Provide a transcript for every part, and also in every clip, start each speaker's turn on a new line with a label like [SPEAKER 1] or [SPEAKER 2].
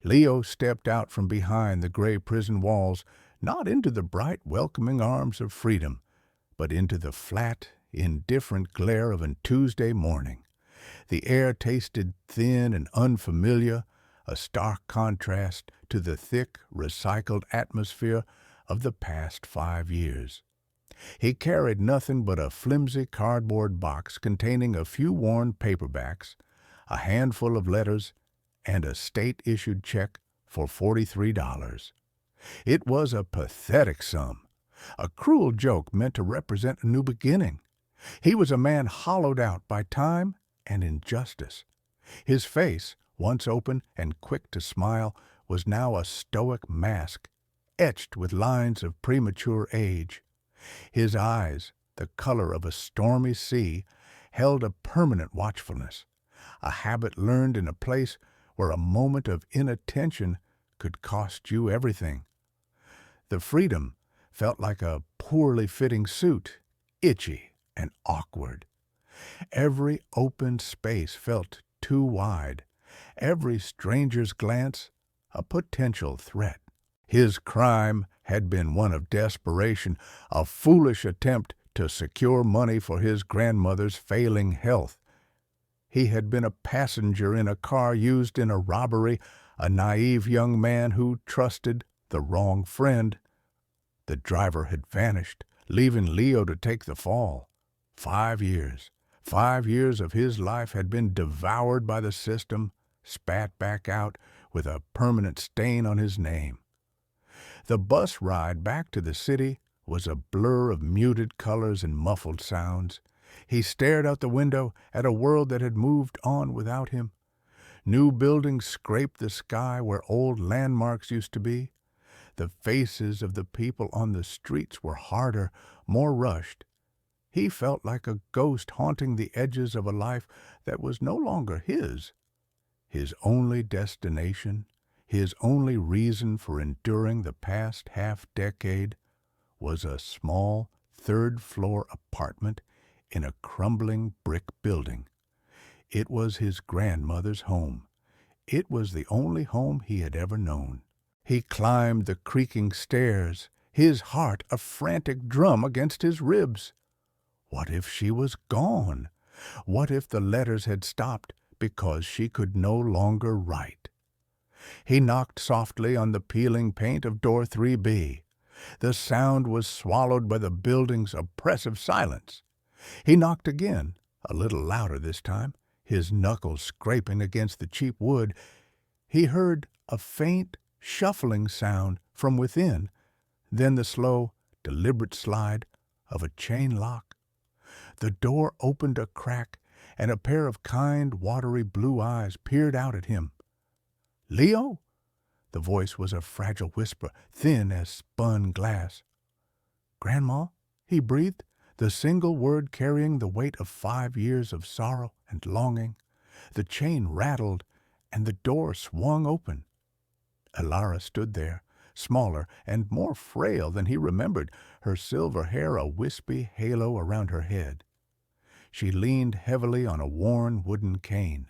[SPEAKER 1] Leo stepped out from behind the gray prison walls, not into the bright, welcoming arms of freedom, but into the flat, indifferent glare of a Tuesday morning. The air tasted thin and unfamiliar, a stark contrast to the thick, recycled atmosphere of the past 5 years. He carried nothing but a flimsy cardboard box containing a few worn paperbacks, a handful of letters, and a state-issued check for $43. It was a pathetic sum, a cruel joke meant to represent a new beginning. He was a man hollowed out by time and injustice. His face, once open and quick to smile, was now a stoic mask, etched with lines of premature age. His eyes, the color of a stormy sea, held a permanent watchfulness, a habit learned in a place where a moment of inattention could cost you everything. The freedom felt like a poorly fitting suit, itchy and awkward. Every open space felt too wide, every stranger's glance a potential threat. His crime had been one of desperation, a foolish attempt to secure money for his grandmother's failing health. He had been a passenger in a car used in a robbery, a naive young man who trusted the wrong friend. The driver had vanished, leaving Leo to take the fall. 5 years. 5 years of his life had been devoured by the system, spat back out with a permanent stain on his name. The bus ride back to the city was a blur of muted colors and muffled sounds. He stared out the window at a world that had moved on without him. New buildings scraped the sky where old landmarks used to be. The faces of the people on the streets were harder, more rushed. He felt like a ghost haunting the edges of a life that was no longer his. His only destination, his only reason for enduring the past half-decade, was a small third-floor apartment in a crumbling brick building. It was his grandmother's home. It was the only home he had ever known. He climbed the creaking stairs, his heart a frantic drum against his ribs. What if she was gone? What if the letters had stopped because she could no longer write? He knocked softly on the peeling paint of door 3B. The sound was swallowed by the building's oppressive silence. He knocked again, a little louder this time, his knuckles scraping against the cheap wood. He heard a faint, shuffling sound from within, then the slow, deliberate slide of a chain lock. The door opened a crack, and a pair of kind, watery blue eyes peered out at him. "Leo?" The voice was a fragile whisper, thin as spun glass. "Grandma?" he breathed, the single word carrying the weight of 5 years of sorrow and longing. The chain rattled, and the door swung open. Elara stood there, smaller and more frail than he remembered, her silver hair a wispy halo around her head. She leaned heavily on a worn wooden cane.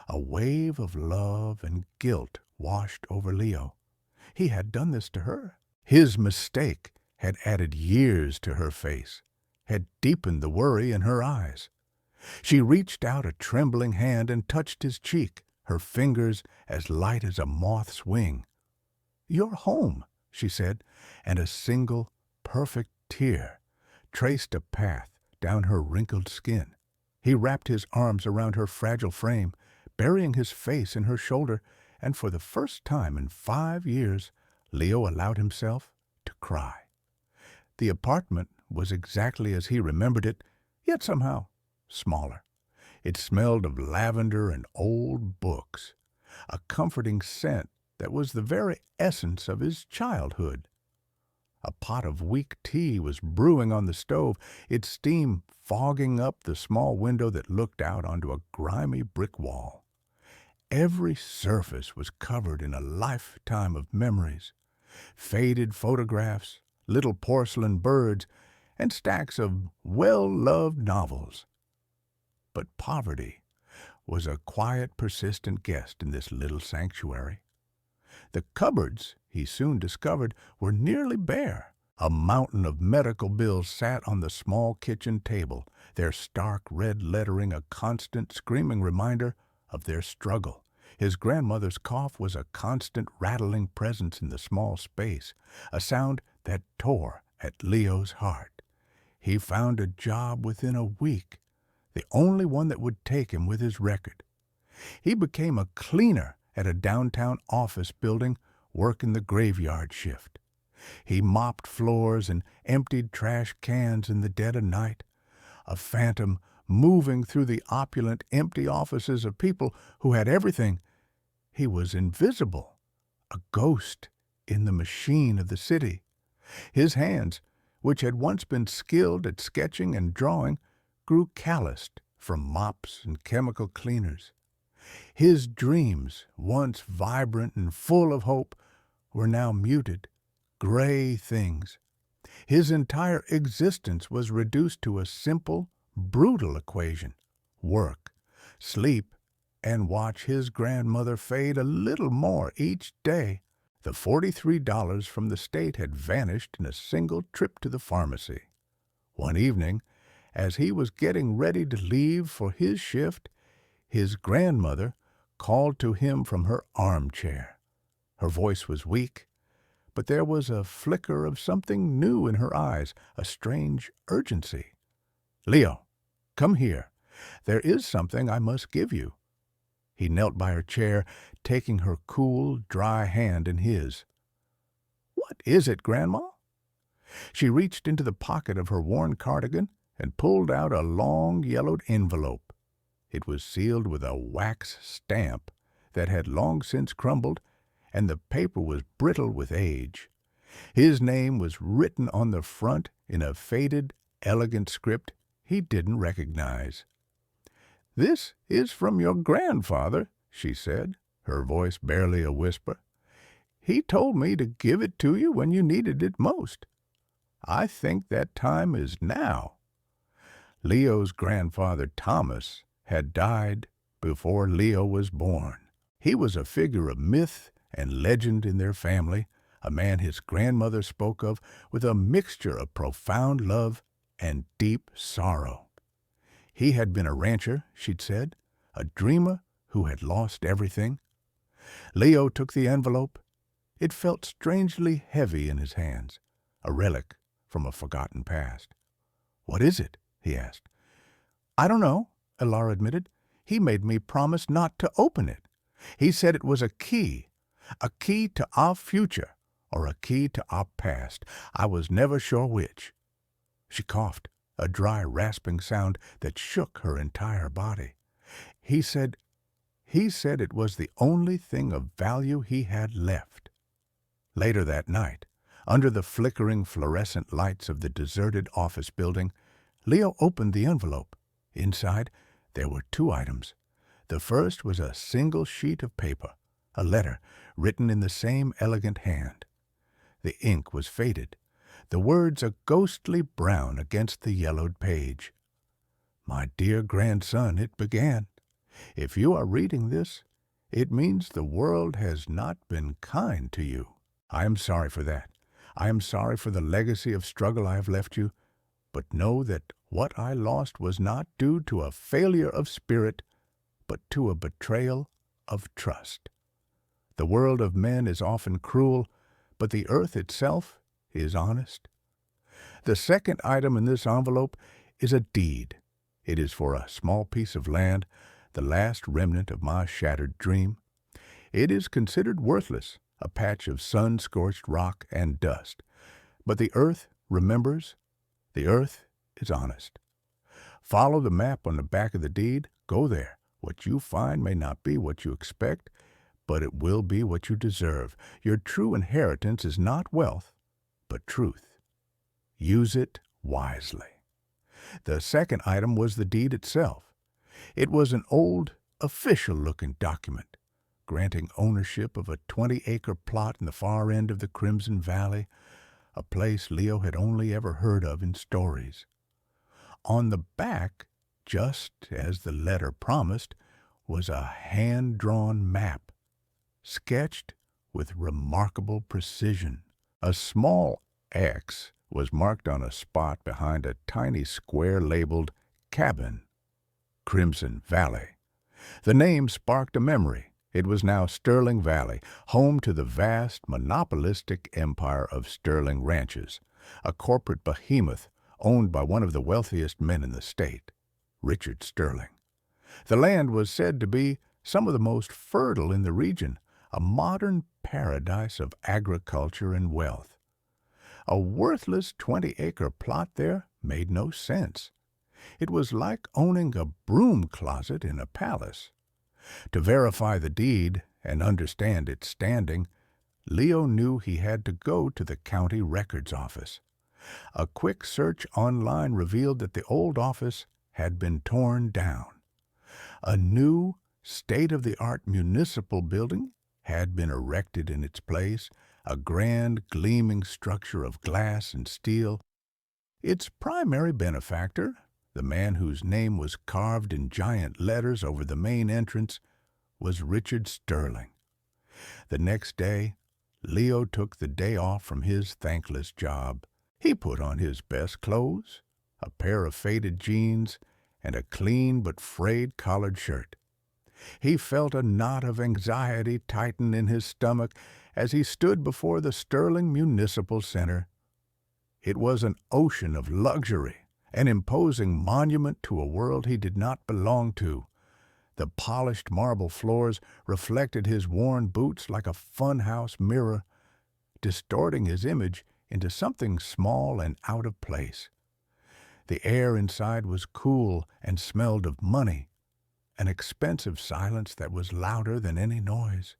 [SPEAKER 1] A wave of love and guilt washed over Leo. He had done this to her. His mistake had added years to her face, had deepened the worry in her eyes. She reached out a trembling hand and touched his cheek, her fingers as light as a moth's wing. "You're home," she said, and a single, perfect tear traced a path down her wrinkled skin. He wrapped his arms around her fragile frame, burying his face in her shoulder, and for the first time in 5 years, Leo allowed himself to cry. The apartment was exactly as he remembered it, yet somehow smaller. It smelled of lavender and old books, a comforting scent that was the very essence of his childhood. A pot of weak tea was brewing on the stove, its steam fogging up the small window that looked out onto a grimy brick wall. Every surface was covered in a lifetime of memories, faded photographs, little porcelain birds, and stacks of well-loved novels. But poverty was a quiet, persistent guest in this little sanctuary. The cupboards, he soon discovered, were nearly bare. A mountain of medical bills sat on the small kitchen table, their stark red lettering a constant screaming reminder of their struggle. His grandmother's cough was a constant rattling presence in the small space, a sound that tore at Leo's heart. He found a job within a week, the only one that would take him with his record. He became a cleaner at a downtown office building, working the graveyard shift. He mopped floors and emptied trash cans in the dead of night, a phantom moving through the opulent, empty offices of people who had everything. He was invisible, a ghost in the machine of the city. His hands, which had once been skilled at sketching and drawing, grew calloused from mops and chemical cleaners. His dreams, once vibrant and full of hope, were now muted, gray things. His entire existence was reduced to a simple, brutal equation: work, sleep, and watch his grandmother fade a little more each day. The $43 from the state had vanished in a single trip to the pharmacy. One evening, as he was getting ready to leave for his shift, his grandmother called to him from her armchair. Her voice was weak, but there was a flicker of something new in her eyes, a strange urgency. "Leo, come here. There is something I must give you." He knelt by her chair, taking her cool, dry hand in his. "What is it, Grandma?" She reached into the pocket of her worn cardigan and pulled out a long, yellowed envelope. It was sealed with a wax stamp that had long since crumbled, and the paper was brittle with age. His name was written on the front in a faded, elegant script he didn't recognize. "This is from your grandfather," she said, her voice barely a whisper. "He told me to give it to you when you needed it most. I think that time is now." Leo's grandfather, Thomas, had died before Leo was born. He was a figure of myth and legend in their family, a man his grandmother spoke of with a mixture of profound love and deep sorrow. He had been a rancher, she'd said, a dreamer who had lost everything. Leo took the envelope. It felt strangely heavy in his hands, a relic from a forgotten past. "What is it?" he asked. "I don't know," Elara admitted. "He made me promise not to open it. He said it was a key to our future or a key to our past. I was never sure which." She coughed, a dry, rasping sound that shook her entire body. He said it was the only thing of value he had left. Later that night, under the flickering fluorescent lights of the deserted office building, Leo opened the envelope. Inside, there were 2 items. The first was a single sheet of paper, a letter written in the same elegant hand. The ink was faded, the words a ghostly brown against the yellowed page. "My dear grandson," it began, "if you are reading this, it means the world has not been kind to you. I am sorry for that. I am sorry for the legacy of struggle I have left you, but know that what I lost was not due to a failure of spirit, but to a betrayal of trust. The world of men is often cruel, but the earth itself is honest. The second item in this envelope is a deed. It is for a small piece of land, the last remnant of my shattered dream. It is considered worthless, a patch of sun-scorched rock and dust. But the earth remembers. The earth is honest. Follow the map on the back of the deed. Go there. What you find may not be what you expect, but it will be what you deserve. Your true inheritance is not wealth, but truth. Use it wisely." The second item was the deed itself. It was an old, official-looking document, granting ownership of a 20-acre plot in the far end of the Crimson Valley, a place Leo had only ever heard of in stories. On the back, just as the letter promised, was a hand-drawn map, sketched with remarkable precision. A small X was marked on a spot behind a tiny square labeled Cabin, Crimson Valley. The name sparked a memory. It was now Sterling Valley, home to the vast, monopolistic empire of Sterling Ranches, a corporate behemoth owned by one of the wealthiest men in the state, Richard Sterling. The land was said to be some of the most fertile in the region, a modern paradise of agriculture and wealth. A worthless 20-acre plot there made no sense. It was like owning a broom closet in a palace. To verify the deed and understand its standing, Leo knew he had to go to the county records office. A quick search online revealed that the old office had been torn down. A new, state-of-the-art municipal building had been erected in its place, a grand, gleaming structure of glass and steel. Its primary benefactor, the man whose name was carved in giant letters over the main entrance, was Richard Sterling. The next day, Leo took the day off from his thankless job. He put on his best clothes, a pair of faded jeans, and a clean but frayed collared shirt. He felt a knot of anxiety tighten in his stomach as he stood before the Sterling Municipal Center. It was an ocean of luxury, an imposing monument to a world he did not belong to. The polished marble floors reflected his worn boots like a funhouse mirror, distorting his image into something small and out of place. The air inside was cool and smelled of money, an expensive silence that was louder than any noise.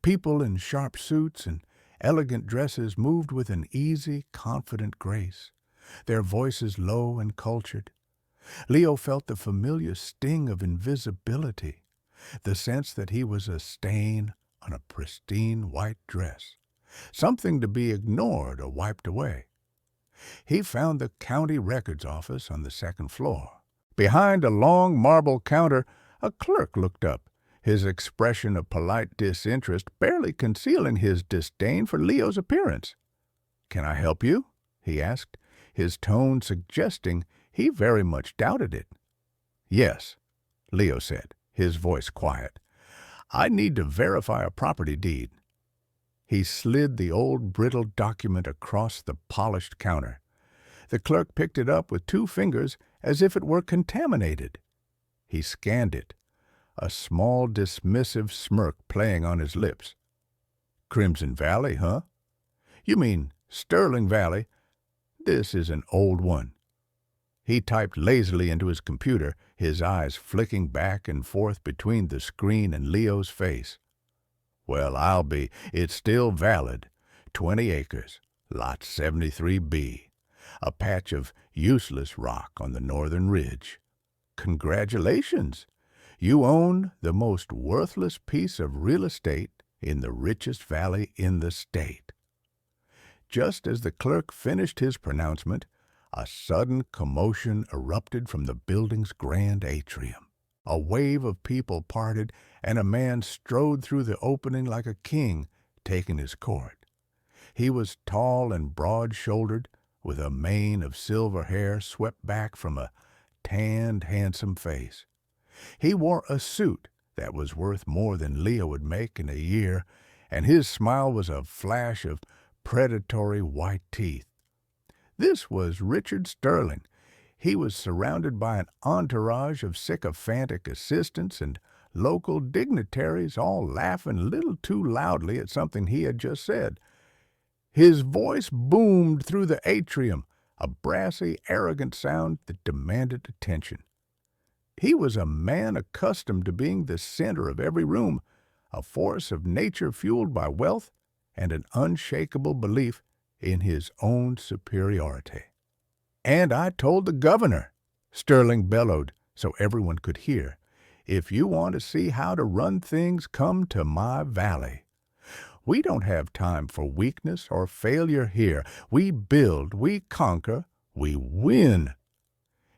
[SPEAKER 1] People in sharp suits and elegant dresses moved with an easy, confident grace, their voices low and cultured. Leo felt the familiar sting of invisibility, the sense that he was a stain on a pristine white dress, something to be ignored or wiped away. He found the county records office on the second floor. Behind a long marble counter, a clerk looked up, his expression of polite disinterest barely concealing his disdain for Leo's appearance. "Can I help you?" he asked, his tone suggesting he very much doubted it. "Yes," Leo said, his voice quiet. "I need to verify a property deed." He slid the old brittle document across the polished counter. The clerk picked it up with 2 fingers as if it were contaminated. He scanned it, a small dismissive smirk playing on his lips. "Crimson Valley, huh? You mean Sterling Valley. This is an old one." He typed lazily into his computer, his eyes flicking back and forth between the screen and Leo's face. "Well, it's still valid. 20 acres, lot 73B. A patch of useless rock on the northern ridge. Congratulations! You own the most worthless piece of real estate in the richest valley in the state." Just as the clerk finished his pronouncement, a sudden commotion erupted from the building's grand atrium. A wave of people parted, and a man strode through the opening like a king taking his court. He was tall and broad-shouldered, with a mane of silver hair swept back from a tanned, handsome face. He wore a suit that was worth more than Leo would make in a year, and his smile was a flash of predatory white teeth. This was Richard Sterling. He was surrounded by an entourage of sycophantic assistants and local dignitaries, all laughing a little too loudly at something he had just said. His voice boomed through the atrium, a brassy, arrogant sound that demanded attention. He was a man accustomed to being the center of every room, a force of nature fueled by wealth and an unshakable belief in his own superiority. "And I told the governor," Sterling bellowed so everyone could hear, "if you want to see how to run things, come to my valley. We don't have time for weakness or failure here. We build, we conquer, we win."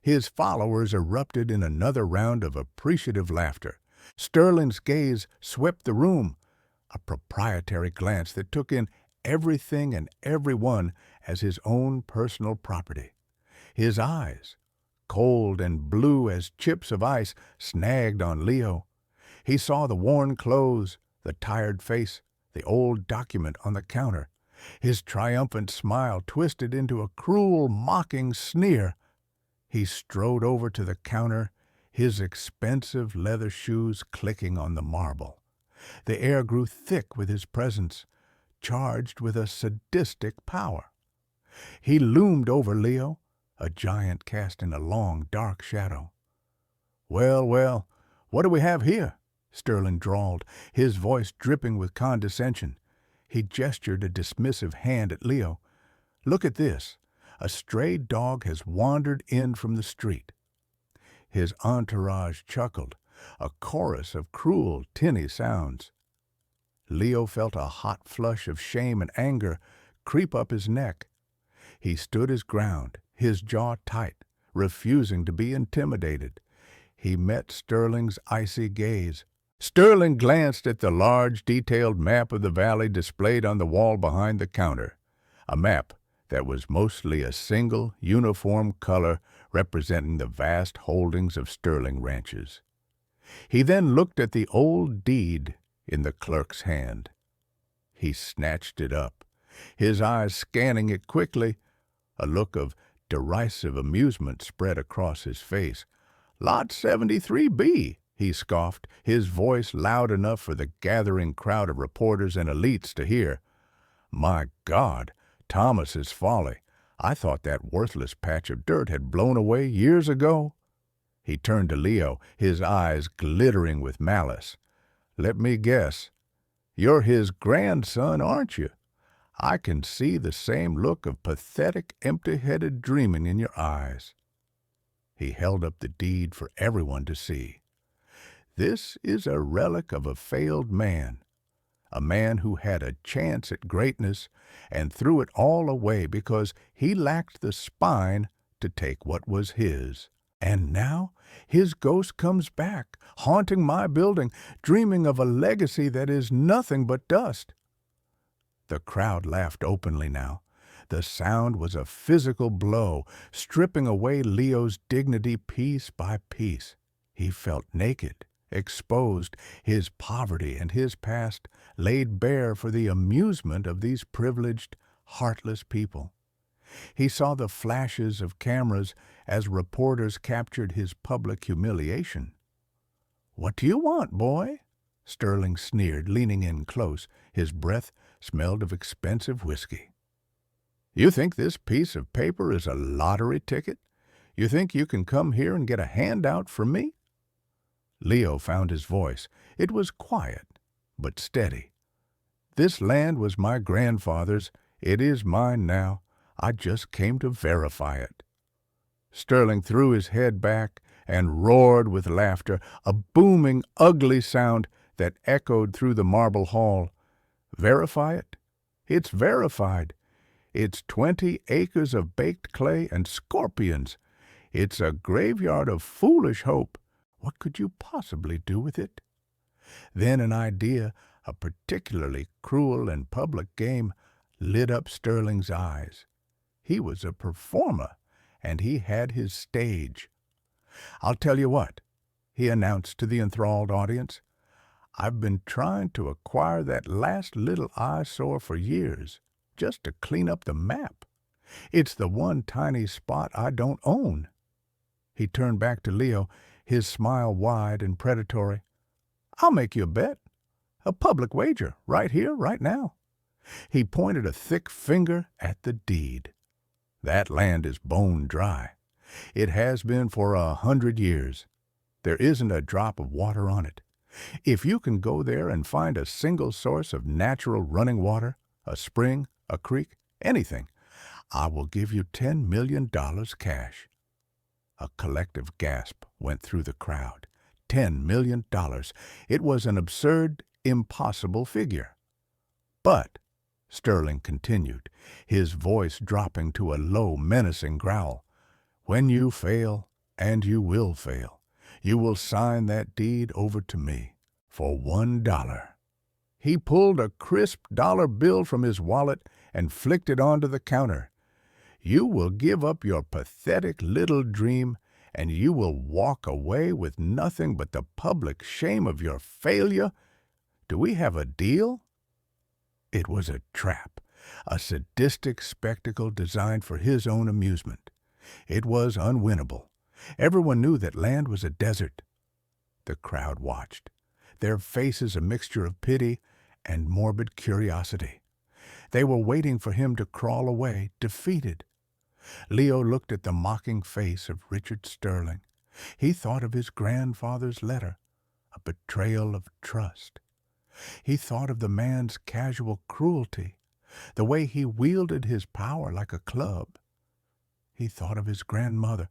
[SPEAKER 1] His followers erupted in another round of appreciative laughter. Sterling's gaze swept the room, a proprietary glance that took in everything and everyone as his own personal property. His eyes, cold and blue as chips of ice, snagged on Leo. He saw the worn clothes, the tired face, the old document on the counter. His triumphant smile twisted into a cruel, mocking sneer. He strode over to the counter, his expensive leather shoes clicking on the marble. The air grew thick with his presence, charged with a sadistic power. He loomed over Leo, a giant cast in a long, dark shadow. "Well, well, what do we have here?" Sterling drawled, his voice dripping with condescension. He gestured a dismissive hand at Leo. "Look at this. A stray dog has wandered in from the street." His entourage chuckled, a chorus of cruel, tinny sounds. Leo felt a hot flush of shame and anger creep up his neck. He stood his ground, his jaw tight, refusing to be intimidated. He met Sterling's icy gaze. Sterling glanced at the large, detailed map of the valley displayed on the wall behind the counter, a map that was mostly a single, uniform color representing the vast holdings of Sterling ranches. He then looked at the old deed in the clerk's hand. He snatched it up, his eyes scanning it quickly. A look of derisive amusement spread across his face. "Lot 73B," he scoffed, his voice loud enough for the gathering crowd of reporters and elites to hear. "My God, Thomas's folly. I thought that worthless patch of dirt had blown away years ago." He turned to Leo, his eyes glittering with malice. "Let me guess. You're his grandson, aren't you? I can see the same look of pathetic, empty-headed dreaming in your eyes." He held up the deed for everyone to see. "This is a relic of a failed man, a man who had a chance at greatness and threw it all away because he lacked the spine to take what was his. And now his ghost comes back, haunting my building, dreaming of a legacy that is nothing but dust." The crowd laughed openly now. The sound was a physical blow, stripping away Leo's dignity piece by piece. He felt naked, exposed, his poverty and his past laid bare for the amusement of these privileged, heartless people. He saw the flashes of cameras as reporters captured his public humiliation. "What do you want, boy?" Sterling sneered, leaning in close. His breath smelled of expensive whiskey. "You think this piece of paper is a lottery ticket? You think you can come here and get a handout from me?" Leo found his voice. It was quiet, but steady. "This land was my grandfather's. It is mine now. I just came to verify it." Sterling threw his head back and roared with laughter, a booming, ugly sound that echoed through the marble hall. "Verify it? It's verified. It's 20 acres of baked clay and scorpions. It's a graveyard of foolish hope. What could you possibly do with it?" Then an idea, a particularly cruel and public game, lit up Sterling's eyes. He was a performer, and he had his stage. "I'll tell you what," he announced to the enthralled audience. "I've been trying to acquire that last little eyesore for years, just to clean up the map. It's the one tiny spot I don't own." He turned back to Leo, his smile wide and predatory. "I'll make you a bet. A public wager, right here, right now." He pointed a thick finger at the deed. "That land is bone dry. It has been for 100 years. There isn't a drop of water on it. If you can go there and find a single source of natural running water, a spring, a creek, anything, I will give you $10 million cash." A collective gasp went through the crowd. $10 million. It was an absurd, impossible figure. "But," Sterling continued, his voice dropping to a low, menacing growl, "when you fail, and you will fail, you will sign that deed over to me for $1. He pulled a crisp dollar bill from his wallet and flicked it onto the counter. "You will give up your pathetic little dream, and you will walk away with nothing but the public shame of your failure. Do we have a deal?" It was a trap, a sadistic spectacle designed for his own amusement. It was unwinnable. Everyone knew that land was a desert. The crowd watched, their faces a mixture of pity and morbid curiosity. They were waiting for him to crawl away, defeated. Leo looked at the mocking face of Richard Sterling. He thought of his grandfather's letter, a betrayal of trust. He thought of the man's casual cruelty, the way he wielded his power like a club. He thought of his grandmother,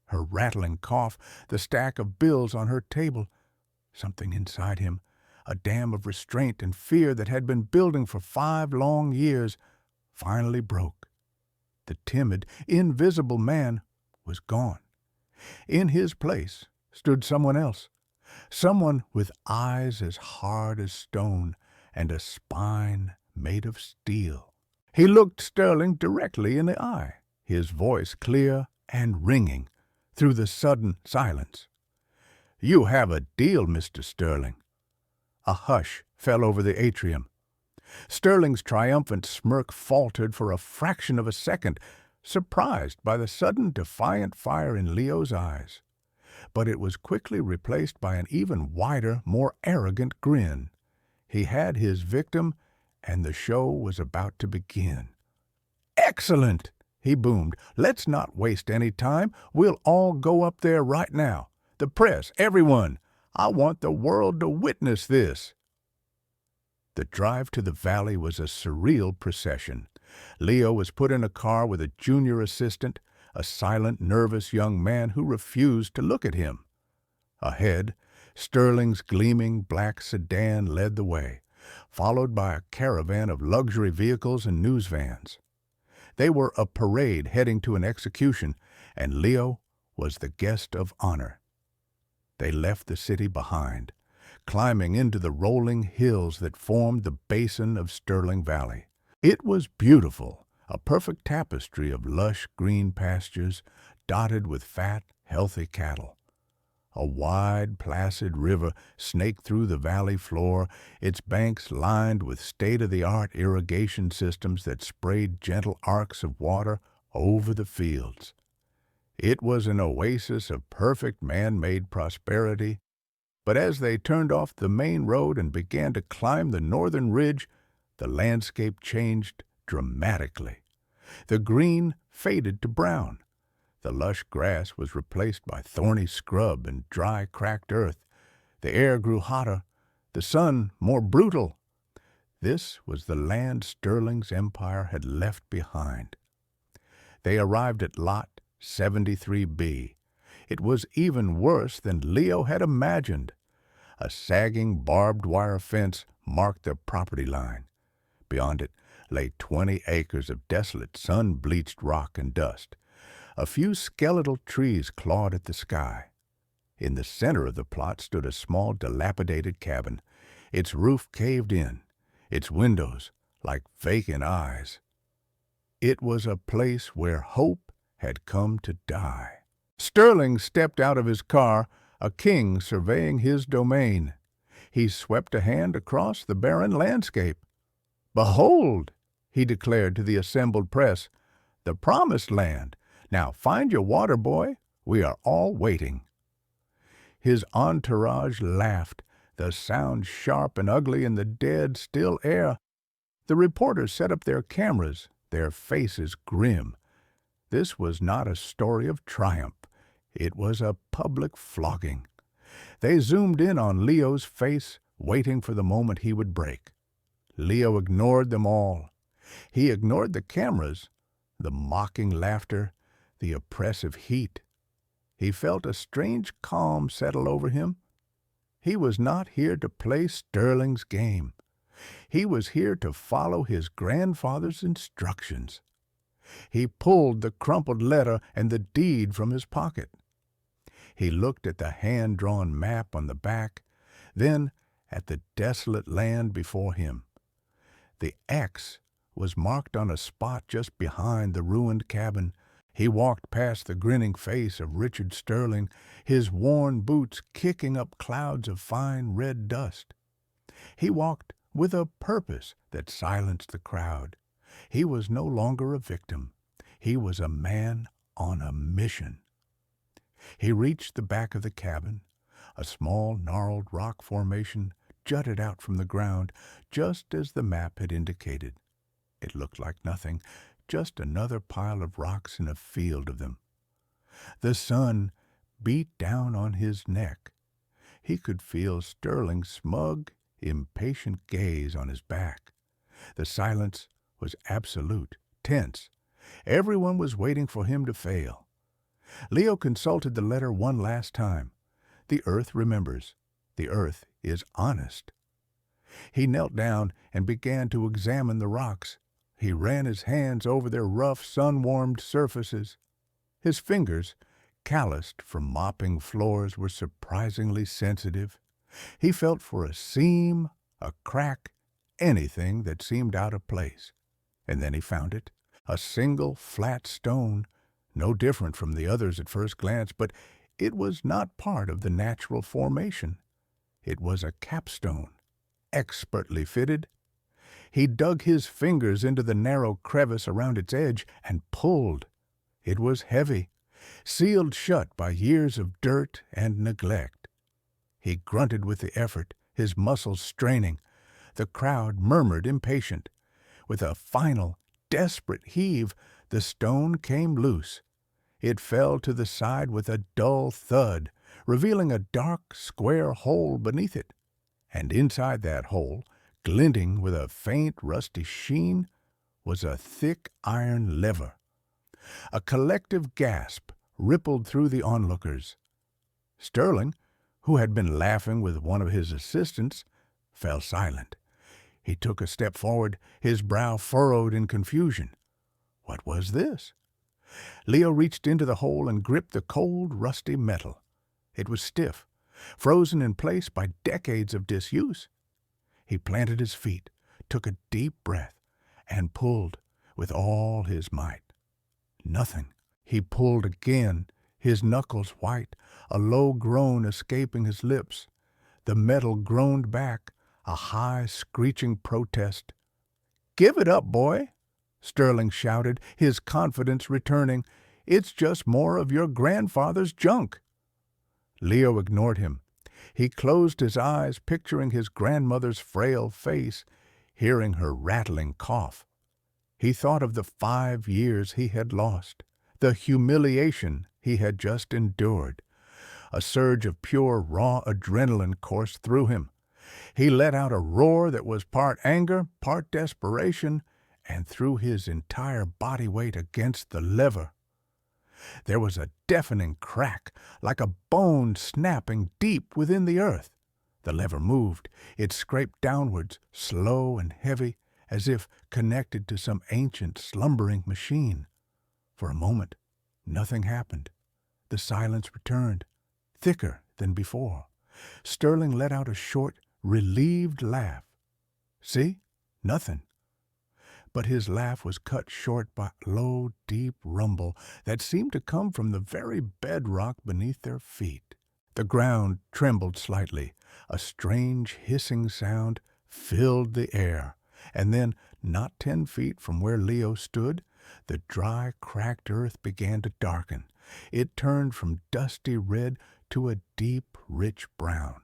[SPEAKER 1] her rattling cough, the stack of bills on her table. Something inside him, a dam of restraint and fear that had been building for 5 long years, finally broke. The timid, invisible man was gone. In his place stood someone else, someone with eyes as hard as stone and a spine made of steel. He looked Sterling directly in the eye, his voice clear and ringing through the sudden silence. "You have a deal, Mr. Sterling." A hush fell over the atrium. Sterling's triumphant smirk faltered for a fraction of a second, surprised by the sudden defiant fire in Leo's eyes. But it was quickly replaced by an even wider, more arrogant grin. He had his victim, and the show was about to begin. "Excellent!" he boomed. "Let's not waste any time. We'll all go up there right now. The press, everyone. I want the world to witness this." The drive to the valley was a surreal procession. Leo was put in a car with a junior assistant, a silent, nervous young man who refused to look at him. Ahead, Sterling's gleaming black sedan led the way, followed by a caravan of luxury vehicles and news vans. They were a parade heading to an execution, and Leo was the guest of honor. They left the city behind, climbing into the rolling hills that formed the basin of Sterling Valley. It was beautiful, a perfect tapestry of lush green pastures dotted with fat, healthy cattle. A wide, placid river snaked through the valley floor, its banks lined with state-of-the-art irrigation systems that sprayed gentle arcs of water over the fields. It was an oasis of perfect man-made prosperity, but as they turned off the main road and began to climb the northern ridge, the landscape changed dramatically. The green faded to brown. The lush grass was replaced by thorny scrub and dry, cracked earth. The air grew hotter, the sun more brutal. This was the land Sterling's empire had left behind. They arrived at Lot 73B. It was even worse than Leo had imagined. A sagging barbed wire fence marked their property line. Beyond it lay 20 acres of desolate, sun-bleached rock and dust. A few skeletal trees clawed at the sky. In the center of the plot stood a small, dilapidated cabin, its roof caved in, its windows like vacant eyes. It was a place where hope had come to die. Sterling stepped out of his car, a king surveying his domain. He swept a hand across the barren landscape. "Behold," he declared to the assembled press, "the promised land. Now find your water, boy. We are all waiting." His entourage laughed, the sound sharp and ugly in the dead, still air. The reporters set up their cameras, their faces grim. This was not a story of triumph. It was a public flogging. They zoomed in on Leo's face, waiting for the moment he would break. Leo ignored them all. He ignored the cameras, the mocking laughter, the oppressive heat. He felt a strange calm settle over him. He was not here to play Sterling's game. He was here to follow his grandfather's instructions. He pulled the crumpled letter and the deed from his pocket. He looked at the hand-drawn map on the back. Then, at the desolate land before him. The X was marked on a spot just behind the ruined cabin. He walked past the grinning face of Richard Sterling, his worn boots kicking up clouds of fine red dust. He walked with a purpose that silenced the crowd. He was no longer a victim. He was a man on a mission. He reached the back of the cabin. A small, gnarled rock formation jutted out from the ground, just as the map had indicated. It looked like nothing, just another pile of rocks in a field of them. The sun beat down on his neck. He could feel Sterling's smug, impatient gaze on his back. The silence was absolute, tense. Everyone was waiting for him to fail. Leo consulted the letter one last time. The earth remembers. The earth is honest. He knelt down and began to examine the rocks. He ran his hands over their rough, sun-warmed surfaces. His fingers, calloused from mopping floors, were surprisingly sensitive. He felt for a seam, a crack, anything that seemed out of place. And then he found it, a single flat stone, no different from the others at first glance, but it was not part of the natural formation. It was a capstone, expertly fitted. He dug his fingers into the narrow crevice around its edge and pulled. It was heavy, sealed shut by years of dirt and neglect. He grunted with the effort, his muscles straining. The crowd murmured impatient. With a final, desperate heave, the stone came loose. It fell to the side with a dull thud, revealing a dark, square hole beneath it. And inside that hole, glinting with a faint, rusty sheen, was a thick iron lever. A collective gasp rippled through the onlookers. Sterling, who had been laughing with one of his assistants, fell silent. He took a step forward, his brow furrowed in confusion. What was this? Leo reached into the hole and gripped the cold, rusty metal. It was stiff, frozen in place by decades of disuse. He planted his feet, took a deep breath, and pulled with all his might. Nothing. He pulled again, his knuckles white, a low groan escaping his lips. The metal groaned back, a high, screeching protest. "Give it up, boy," Sterling shouted, his confidence returning. "It's just more of your grandfather's junk." Leo ignored him. He closed his eyes, picturing his grandmother's frail face, hearing her rattling cough. He thought of the 5 years he had lost, the humiliation he had just endured. A surge of pure, raw adrenaline coursed through him. He let out a roar that was part anger, part desperation, and threw his entire body weight against the lever. There was a deafening crack, like a bone snapping deep within the earth. The lever moved. It scraped downwards, slow and heavy, as if connected to some ancient, slumbering machine. For a moment, nothing happened. The silence returned, thicker than before. Sterling let out a short, relieved laugh. See? Nothing. But his laugh was cut short by a low, deep rumble that seemed to come from the very bedrock beneath their feet. The ground trembled slightly. A strange hissing sound filled the air, and then, not 10 feet from where Leo stood, the dry, cracked earth began to darken. It turned from dusty red to a deep, rich brown.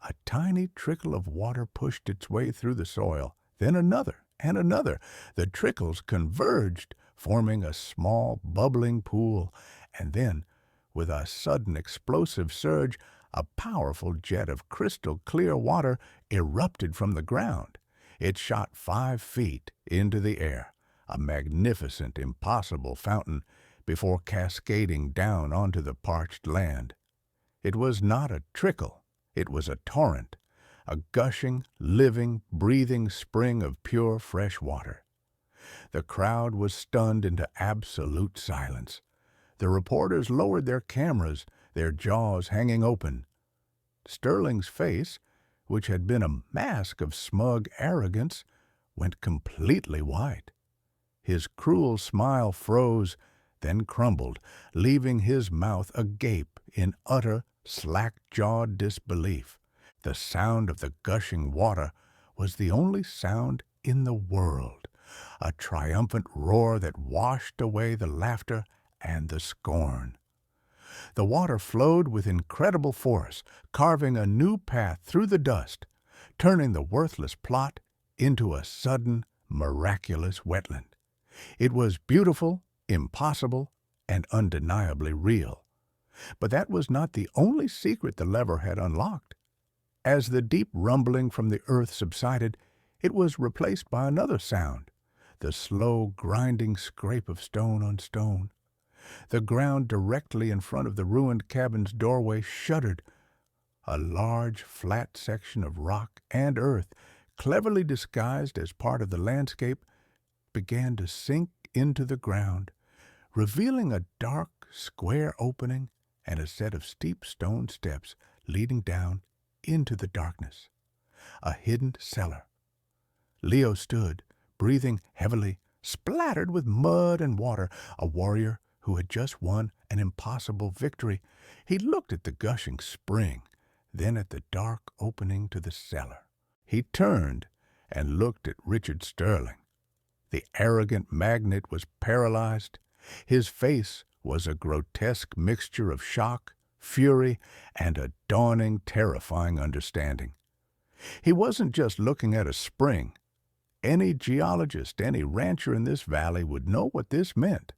[SPEAKER 1] A tiny trickle of water pushed its way through the soil, then another and another. The trickles converged, forming a small, bubbling pool, and then, with a sudden explosive surge, a powerful jet of crystal-clear water erupted from the ground. It shot 5 feet into the air, a magnificent, impossible fountain, before cascading down onto the parched land. It was not a trickle, it was a torrent, a gushing, living, breathing spring of pure, fresh water. The crowd was stunned into absolute silence. The reporters lowered their cameras, their jaws hanging open. Sterling's face, which had been a mask of smug arrogance, went completely white. His cruel smile froze, then crumbled, leaving his mouth agape in utter, slack-jawed disbelief. The sound of the gushing water was the only sound in the world, a triumphant roar that washed away the laughter and the scorn. The water flowed with incredible force, carving a new path through the dust, turning the worthless plot into a sudden, miraculous wetland. It was beautiful, impossible, and undeniably real. But that was not the only secret the lever had unlocked. As the deep rumbling from the earth subsided, it was replaced by another sound, the slow, grinding scrape of stone on stone. The ground directly in front of the ruined cabin's doorway shuddered. A large, flat section of rock and earth, cleverly disguised as part of the landscape, began to sink into the ground, revealing a dark, square opening and a set of steep stone steps leading down into the darkness. A hidden cellar. Leo stood, breathing heavily, splattered with mud and water, a warrior who had just won an impossible victory. He looked at the gushing spring, then at the dark opening to the cellar. He turned and looked at Richard Sterling. The arrogant magnate was paralyzed. His face was a grotesque mixture of shock, fury, and a dawning, terrifying understanding. He wasn't just looking at a spring. Any geologist, any rancher in this valley would know what this meant.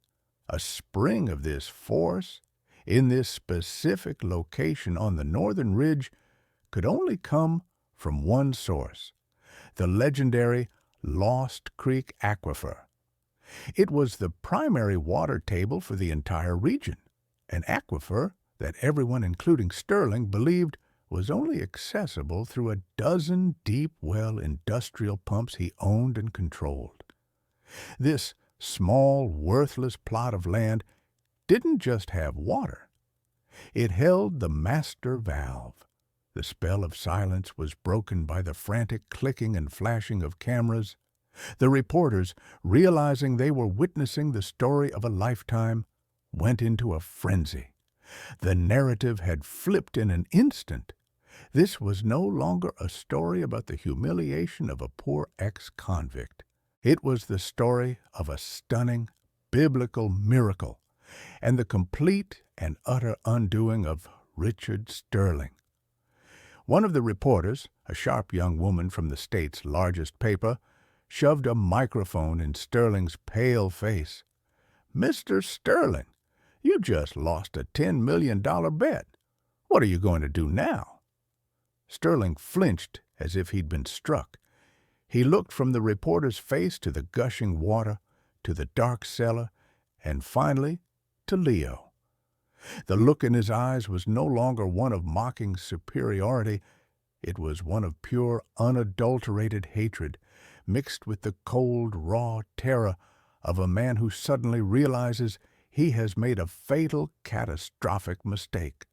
[SPEAKER 1] A spring of this force, in this specific location on the northern ridge, could only come from one source, the legendary Lost Creek Aquifer. It was the primary water table for the entire region, an aquifer that everyone, including Sterling, believed was only accessible through a dozen deep-well industrial pumps he owned and controlled. This small, worthless plot of land didn't just have water. It held the master valve. The spell of silence was broken by the frantic clicking and flashing of cameras. The reporters, realizing they were witnessing the story of a lifetime, went into a frenzy. The narrative had flipped in an instant. This was no longer a story about the humiliation of a poor ex-convict. It was the story of a stunning, biblical miracle and the complete and utter undoing of Richard Sterling. One of the reporters, a sharp young woman from the state's largest paper, shoved a microphone in Sterling's pale face. "Mr. Sterling, you just lost a $10 million bet. What are you going to do now?" Sterling flinched as if he'd been struck. He looked from the reporter's face to the gushing water, to the dark cellar, and finally to Leo. The look in his eyes was no longer one of mocking superiority. It was one of pure, unadulterated hatred, mixed with the cold, raw terror of a man who suddenly realizes he has made a fatal, catastrophic mistake.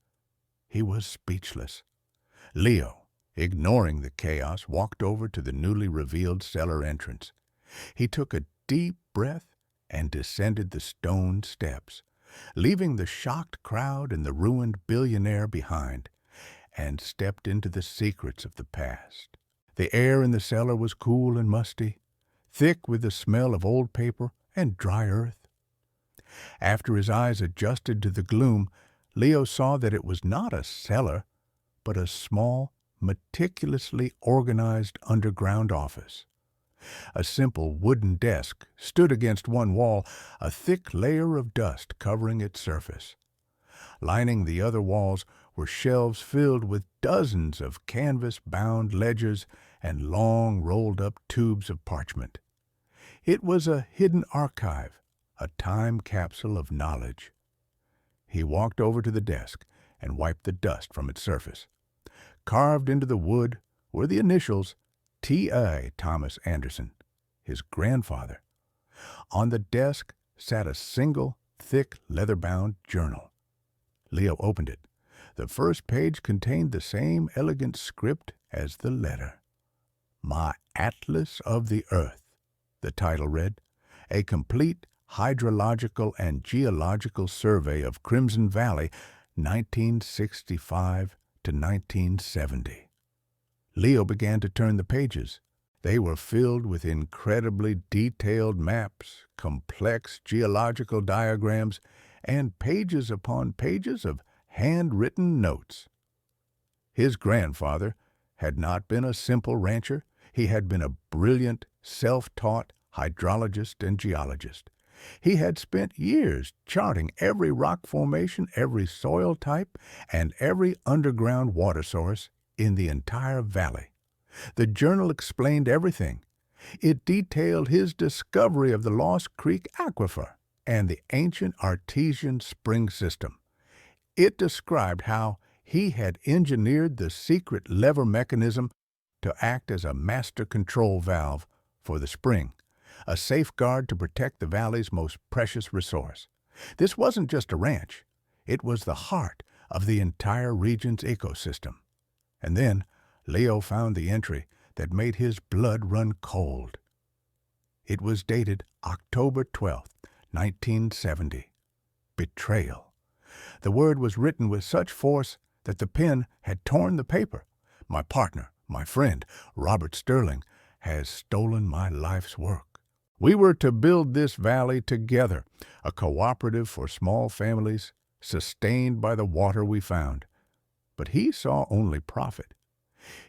[SPEAKER 1] He was speechless. Leo, ignoring the chaos, walked over to the newly revealed cellar entrance. He took a deep breath and descended the stone steps, leaving the shocked crowd and the ruined billionaire behind, and stepped into the secrets of the past. The air in the cellar was cool and musty, thick with the smell of old paper and dry earth. After his eyes adjusted to the gloom, Leo saw that it was not a cellar, but a small, meticulously organized underground office. A simple wooden desk stood against one wall, a thick layer of dust covering its surface. Lining the other walls were shelves filled with dozens of canvas-bound ledgers and long, rolled-up tubes of parchment. It was a hidden archive, a time capsule of knowledge. He walked over to the desk and wiped the dust from its surface. Carved into the wood were the initials T.A. Thomas Anderson, his grandfather. On the desk sat a single, thick, leather-bound journal. Leo opened it. The first page contained the same elegant script as the letter. My Atlas of the Earth, the title read, a complete hydrological and geological survey of Crimson Valley, 1965 to 1970. Leo began to turn the pages. They were filled with incredibly detailed maps, complex geological diagrams, and pages upon pages of handwritten notes. His grandfather had not been a simple rancher. He had been a brilliant, self-taught hydrologist and geologist. He had spent years charting every rock formation, every soil type, and every underground water source in the entire valley. The journal explained everything. It detailed his discovery of the Lost Creek Aquifer and the ancient artesian spring system. It described how he had engineered the secret lever mechanism to act as a master control valve for the spring, a safeguard to protect the valley's most precious resource. This wasn't just a ranch. It was the heart of the entire region's ecosystem. And then Leo found the entry that made his blood run cold. It was dated October 12, 1970. Betrayal. The word was written with such force that the pen had torn the paper. My partner, my friend, Robert Sterling, has stolen my life's work. We were to build this valley together, a cooperative for small families, sustained by the water we found. But he saw only profit.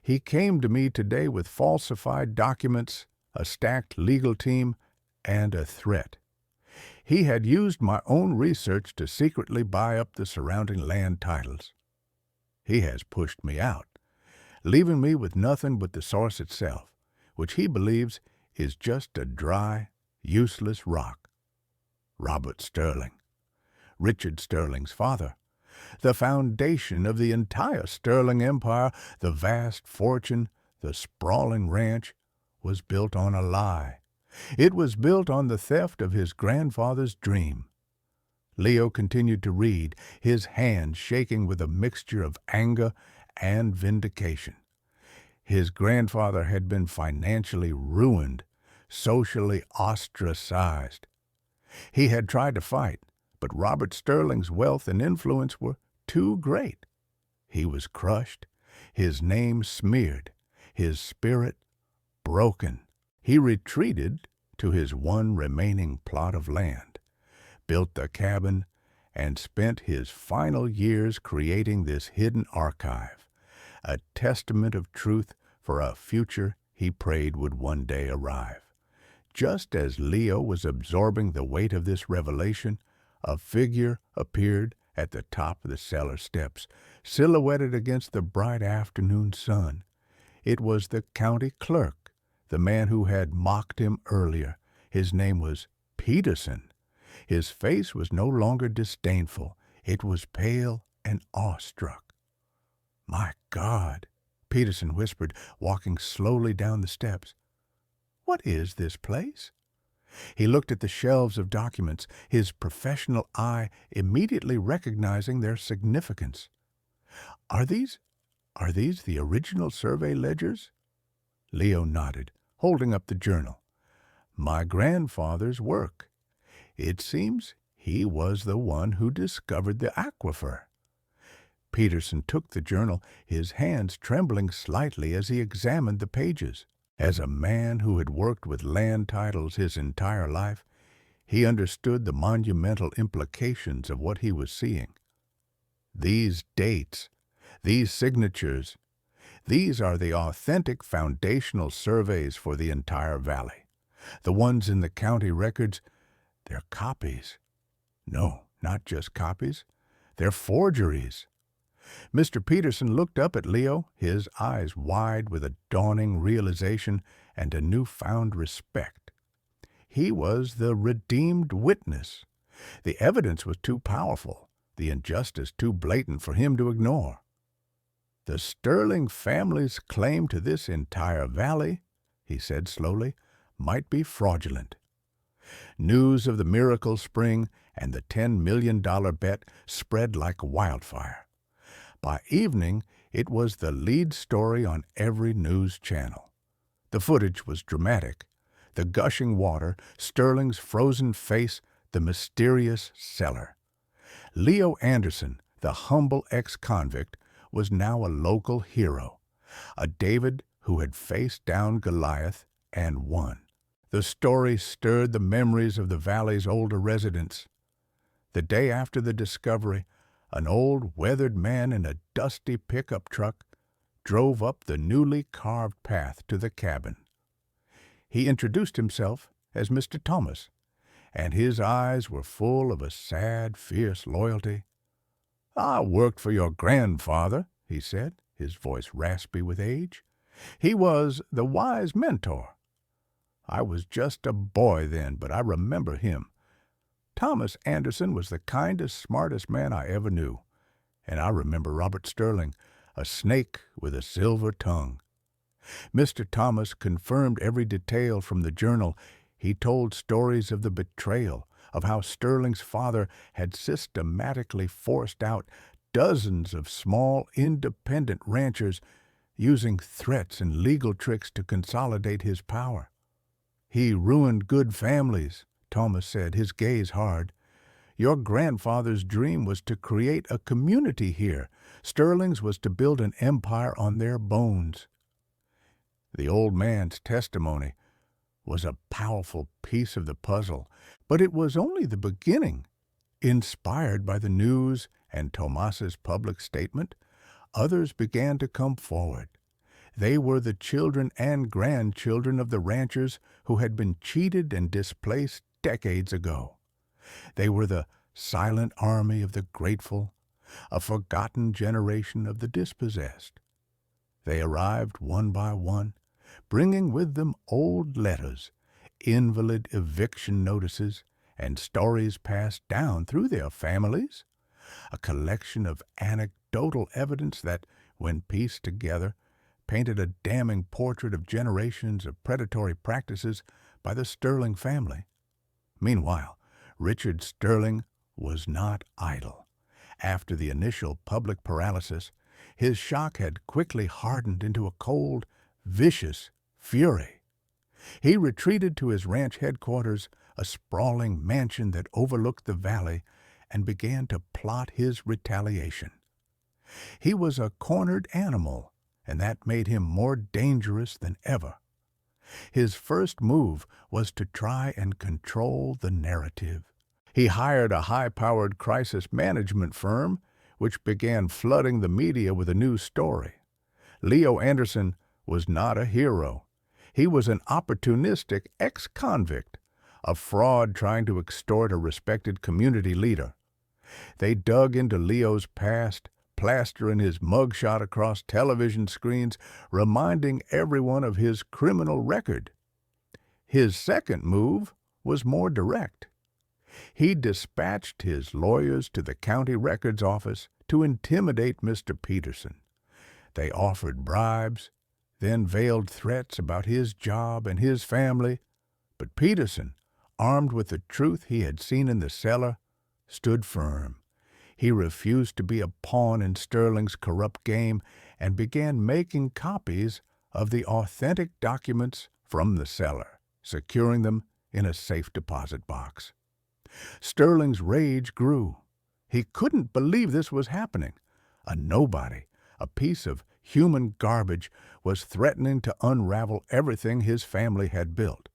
[SPEAKER 1] He came to me today with falsified documents, a stacked legal team, and a threat. He had used my own research to secretly buy up the surrounding land titles. He has pushed me out, leaving me with nothing but the source itself, which he believes is just a dry, useless rock. Robert Sterling, Richard Sterling's father, the foundation of the entire Sterling Empire, the vast fortune, the sprawling ranch, was built on a lie. It was built on the theft of his grandfather's dream. Leo continued to read, his hand shaking with a mixture of anger and vindication. His grandfather had been financially ruined, socially ostracized. He had tried to fight, but Robert Sterling's wealth and influence were too great. He was crushed, his name smeared, his spirit broken. He retreated to his one remaining plot of land, built a cabin, and spent his final years creating this hidden archive, a testament of truth for a future he prayed would one day arrive. Just as Leo was absorbing the weight of this revelation, a figure appeared at the top of the cellar steps, silhouetted against the bright afternoon sun. It was the county clerk, the man who had mocked him earlier. His name was Peterson. His face was no longer disdainful. It was pale and awestruck. "My God," Peterson whispered, walking slowly down the steps. "What is this place?" He looked at the shelves of documents, his professional eye immediately recognizing their significance. Are these the original survey ledgers?" Leo nodded, holding up the journal. "My grandfather's work. It seems he was the one who discovered the aquifer." Peterson took the journal, his hands trembling slightly as he examined the pages. As a man who had worked with land titles his entire life, he understood the monumental implications of what he was seeing. These dates, these signatures, these are the authentic foundational surveys for the entire valley. The ones in the county records, they're copies. No, not just copies. They're forgeries. Mr. Peterson looked up at Leo, his eyes wide with a dawning realization and a newfound respect. He was the redeemed witness. The evidence was too powerful, the injustice too blatant for him to ignore. "The Sterling family's claim to this entire valley," he said slowly, "might be fraudulent." News of the miracle spring and the $10 million bet spread like wildfire. By evening, It was the lead story on every news channel. The footage was dramatic. The gushing water, Sterling's frozen face, the mysterious cellar. Leo Anderson, the humble ex-convict, was now a local hero, a David who had faced down Goliath and won. The story stirred the memories of the valley's older residents. The day after the discovery, an old, weathered man in a dusty pickup truck drove up the newly carved path to the cabin. He introduced himself as Mr. Thomas, and his eyes were full of a sad, fierce loyalty. "I worked for your grandfather," he said, his voice raspy with age. "He was the wise mentor. I was just a boy then, but I remember him. Thomas Anderson was the kindest, smartest man I ever knew. And I remember Robert Sterling, a snake with a silver tongue." Mr. Thomas confirmed every detail from the journal. He told stories of the betrayal, of how Sterling's father had systematically forced out dozens of small, independent ranchers, using threats and legal tricks to consolidate his power. "He ruined good families," Thomas said, his gaze hard. "Your grandfather's dream was to create a community here. Sterling's was to build an empire on their bones." The old man's testimony was a powerful piece of the puzzle, but it was only the beginning. Inspired by the news and Tomas's public statement, others began to come forward. They were the children and grandchildren of the ranchers who had been cheated and displaced decades ago. They were the silent army of the grateful, a forgotten generation of the dispossessed. They arrived one by one, bringing with them old letters, invalid eviction notices, and stories passed down through their families, a collection of anecdotal evidence that, when pieced together, painted a damning portrait of generations of predatory practices by the Sterling family. Meanwhile, Richard Sterling was not idle. After the initial public paralysis, his shock had quickly hardened into a cold, vicious fury. He retreated to his ranch headquarters, a sprawling mansion that overlooked the valley, and began to plot his retaliation. He was a cornered animal, and that made him more dangerous than ever. His first move was to try and control the narrative. He hired a high-powered crisis management firm, which began flooding the media with a new story. Leo Anderson was not a hero. He was an opportunistic ex-convict, a fraud trying to extort a respected community leader. They dug into Leo's past, plastering his mugshot across television screens, reminding everyone of his criminal record. His second move was more direct. He dispatched his lawyers to the county records office to intimidate Mr. Peterson. They offered bribes, then veiled threats about his job and his family. But Peterson, armed with the truth he had seen in the cellar, stood firm. He refused to be a pawn in Sterling's corrupt game and began making copies of the authentic documents from the cellar, securing them in a safe deposit box. Sterling's rage grew. He couldn't believe this was happening. A nobody, a piece of human garbage, was threatening to unravel everything his family had built.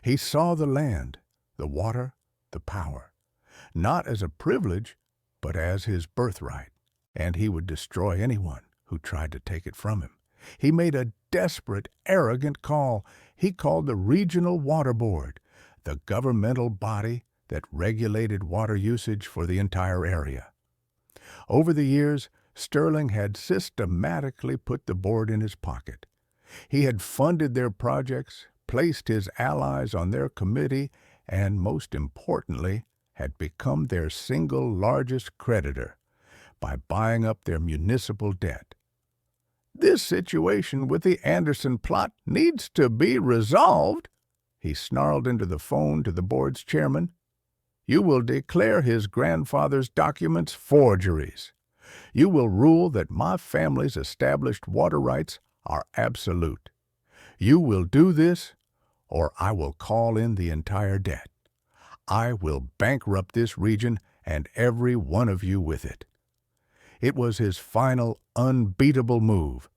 [SPEAKER 1] He saw the land, the water, the power, not as a privilege, but as his birthright, and he would destroy anyone who tried to take it from him. He made a desperate, arrogant call. He called the Regional Water Board, the governmental body that regulated water usage for the entire area. Over the years, Sterling had systematically put the board in his pocket. He had funded their projects, placed his allies on their committee, and, most importantly, had become their single largest creditor by buying up their municipal debt. "This situation with the Anderson plot needs to be resolved," he snarled into the phone to the board's chairman. "You will declare his grandfather's documents forgeries. You will rule that my family's established water rights are absolute. You will do this, or I will call in the entire debt. I will bankrupt this region and every one of you with it. It was his final unbeatable move,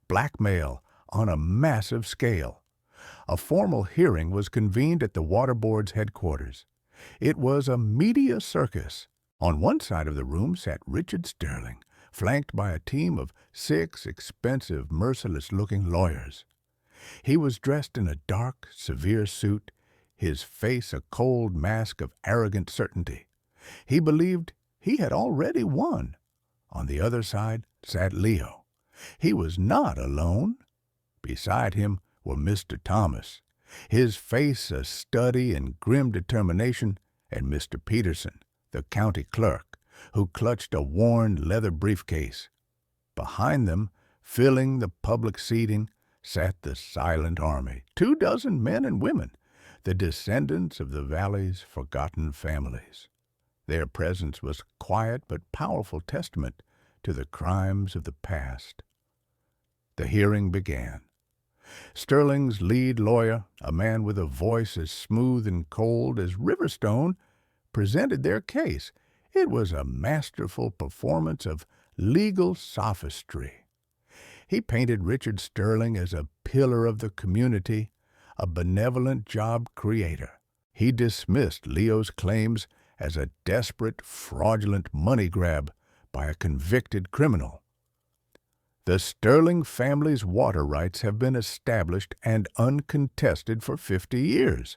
[SPEAKER 1] blackmail on a massive scale. A formal hearing was convened at the Water Board's headquarters. It was a media circus. On one side of the room sat Richard Sterling, flanked by a team of 6 expensive, merciless-looking lawyers. He was dressed in a dark, severe suit, his face a cold mask of arrogant certainty. He believed he had already won. On the other side sat Leo. He was not alone. Beside him were Mr. Thomas, his face a study in grim determination, and Mr. Peterson, the county clerk, who clutched a worn leather briefcase. Behind them, filling the public seating, sat the silent army, 24 men and women, the descendants of the valley's forgotten families. Their presence was quiet but powerful testament to the crimes of the past. The hearing began. Sterling's lead lawyer, a man with a voice as smooth and cold as Riverstone, presented their case. It was a masterful performance of legal sophistry. He painted Richard Sterling as a pillar of the community, a benevolent job creator. He dismissed Leo's claims as a desperate, fraudulent money grab by a convicted criminal. The Sterling family's water rights have been established and uncontested for 50 years,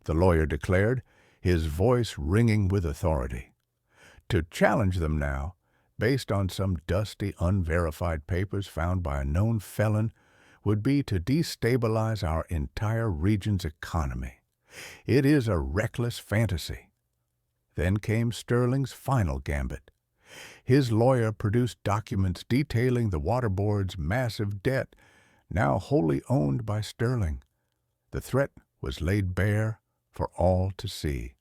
[SPEAKER 1] the lawyer declared, his voice ringing with authority. To challenge them now, based on some dusty, unverified papers found by a known felon, would be to destabilize our entire region's economy. It is a reckless fantasy. Then came Sterling's final gambit. His lawyer produced documents detailing the Water Board's massive debt, now wholly owned by Sterling. The threat was laid bare for all to see.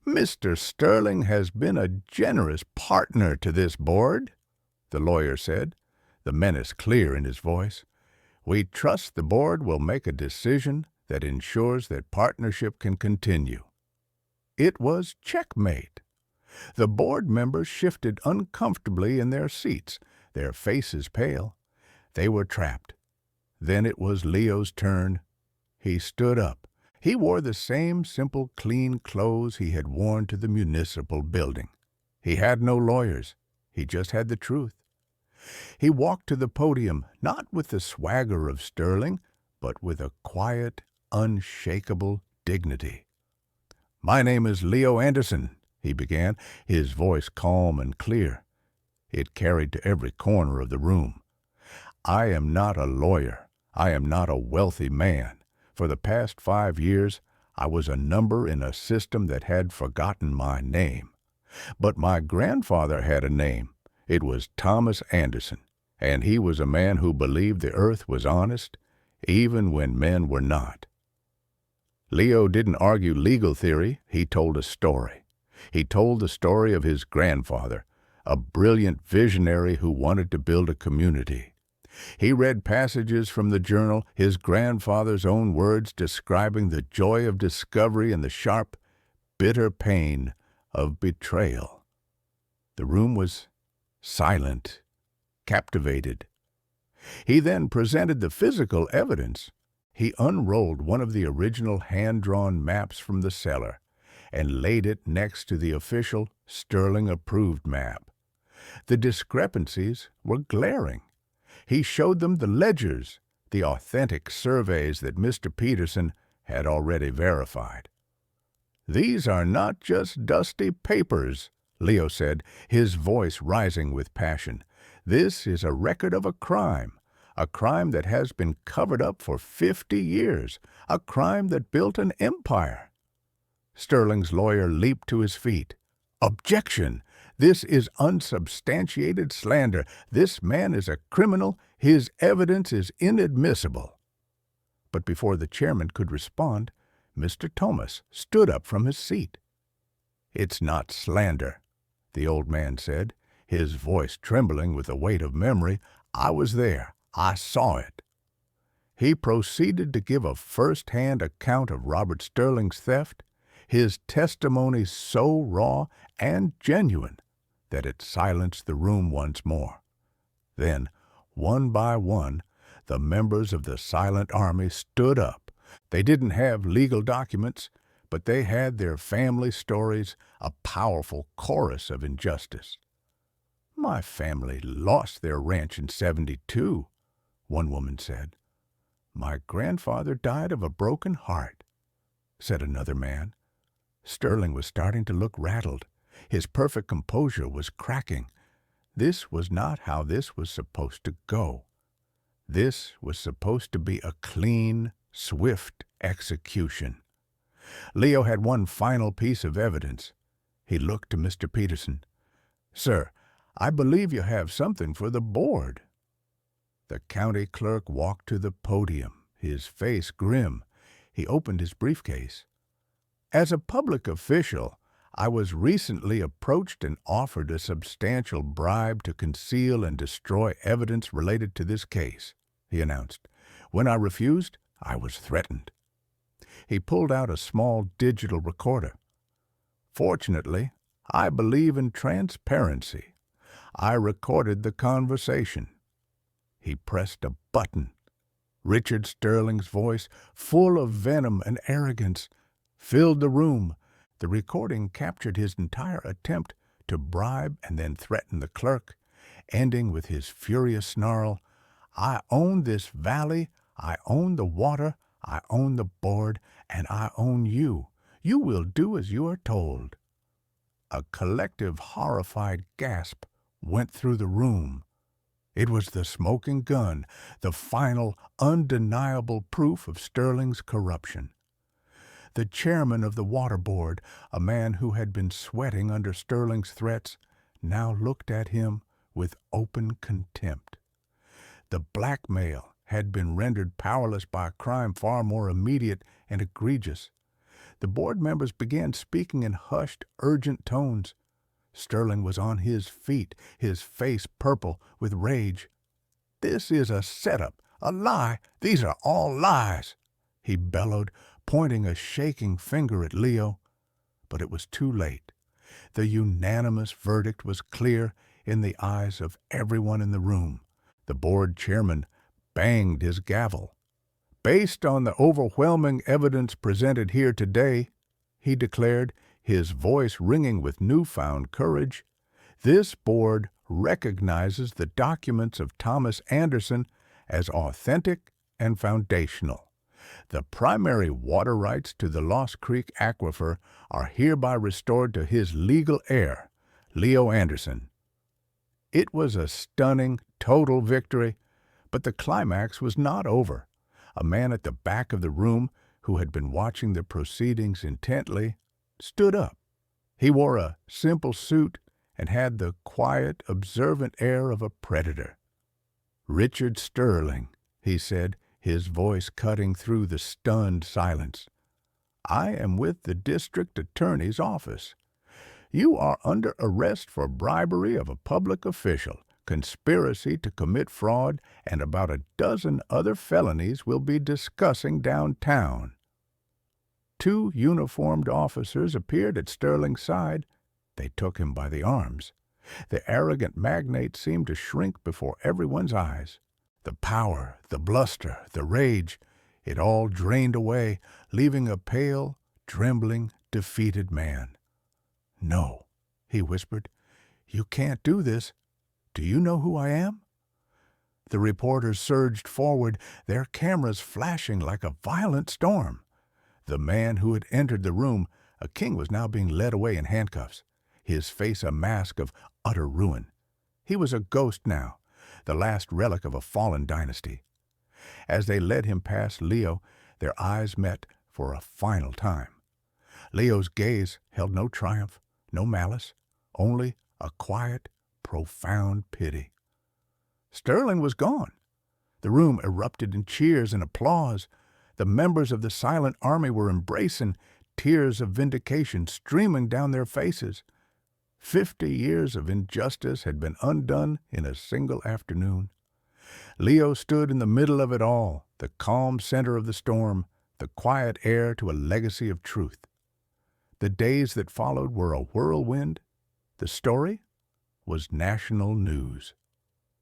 [SPEAKER 1] "Mr. Sterling has been a generous partner to this board," the lawyer said, the menace clear in his voice. "We trust the board will make a decision that ensures that partnership can continue." It was checkmate. The board members shifted uncomfortably in their seats, their faces pale. They were trapped. Then it was Leo's turn. He stood up. He wore the same simple, clean clothes he had worn to the municipal building. He had no lawyers. He just had the truth. He walked to the podium, not with the swagger of Sterling, but with a quiet, unshakable dignity. "My name is Leo Anderson," he began, his voice calm and clear. It carried to every corner of the room. "I am not a lawyer. I am not a wealthy man. For the past 5 years, I was a number in a system that had forgotten my name. But my grandfather had a name. It was Thomas Anderson, and he was a man who believed the earth was honest, even when men were not." Leo didn't argue legal theory. He told a story. He told the story of his grandfather, a brilliant visionary who wanted to build a community. He read passages from the journal, his grandfather's own words describing the joy of discovery and the sharp, bitter pain of betrayal. The room was silent, captivated. He then presented the physical evidence. He unrolled one of the original hand-drawn maps from the cellar and laid it next to the official Sterling-approved map. The discrepancies were glaring. He showed them the ledgers, the authentic surveys that Mr. Peterson had already verified. "These are not just dusty papers," Leo said, his voice rising with passion. "This is a record of a crime that has been covered up for 50 years, a crime that built an empire." Sterling's lawyer leaped to his feet. "Objection! This is unsubstantiated slander. This man is a criminal. His evidence is inadmissible." But before the chairman could respond, Mr. Thomas stood up from his seat. "It's not slander," the old man said, his voice trembling with the weight of memory. "I was there. I saw it." He proceeded to give a first-hand account of Robert Sterling's theft, his testimony so raw and genuine that it silenced the room once more. Then, one by one, the members of the Silent Army stood up. They didn't have legal documents, but they had their family stories, a powerful chorus of injustice. "My family lost their ranch in '72, one woman said. "My grandfather died of a broken heart," said another man. Sterling was starting to look rattled. His perfect composure was cracking. This was not how this was supposed to go. This was supposed to be a clean, swift execution. Leo had one final piece of evidence. He looked to Mr. Peterson. "Sir, I believe you have something for the board." The county clerk walked to the podium, his face grim. He opened his briefcase. "As a public official, I was recently approached and offered a substantial bribe to conceal and destroy evidence related to this case," he announced. "When I refused, I was threatened." He pulled out a small digital recorder. "Fortunately, I believe in transparency. I recorded the conversation." He pressed a button. Richard Sterling's voice, full of venom and arrogance, filled the room. The recording captured his entire attempt to bribe and then threaten the clerk, ending with his furious snarl, "I own this valley, I own the water, I own the board, and I own you. You will do as you are told." A collective horrified gasp went through the room. It was the smoking gun, the final, undeniable proof of Sterling's corruption. The chairman of the water board, a man who had been sweating under Sterling's threats, now looked at him with open contempt. The blackmail had been rendered powerless by a crime far more immediate and egregious. The board members began speaking in hushed, urgent tones. Sterling was on his feet, his face purple with rage. "This is a setup, a lie. These are all lies," he bellowed, pointing a shaking finger at Leo. But it was too late. The unanimous verdict was clear in the eyes of everyone in the room. The board chairman banged his gavel. "Based on the overwhelming evidence presented here today," he declared, his voice ringing with newfound courage, "this board recognizes the documents of Thomas Anderson as authentic and foundational. The primary water rights to the Lost Creek Aquifer are hereby restored to his legal heir, Leo Anderson." It was a stunning, total victory, but the climax was not over. A man at the back of the room, who had been watching the proceedings intently, stood up. He wore a simple suit and had the quiet, observant air of a predator. "Richard Sterling," he said, his voice cutting through the stunned silence, "I am with the district attorney's office. You are under arrest for bribery of a public official, conspiracy to commit fraud, and about a dozen other felonies we'll be discussing downtown." 2 uniformed officers appeared at Sterling's side. They took him by the arms. The arrogant magnate seemed to shrink before everyone's eyes. The power, the bluster, the rage, it all drained away, leaving a pale, trembling, defeated man. "No," he whispered, "you can't do this. Do you know who I am?" The reporters surged forward, their cameras flashing like a violent storm. The man who had entered the room, a king, was now being led away in handcuffs, his face a mask of utter ruin. He was a ghost now, the last relic of a fallen dynasty. As they led him past Leo, their eyes met for a final time. Leo's gaze held no triumph, no malice, only a quiet, profound pity. Sterling was gone. The room erupted in cheers and applause. The members of the Silent Army were embracing, tears of vindication streaming down their faces. 50 years of injustice had been undone in a single afternoon. Leo stood in the middle of it all, the calm center of the storm, the quiet heir to a legacy of truth. The days that followed were a whirlwind. The story was national news.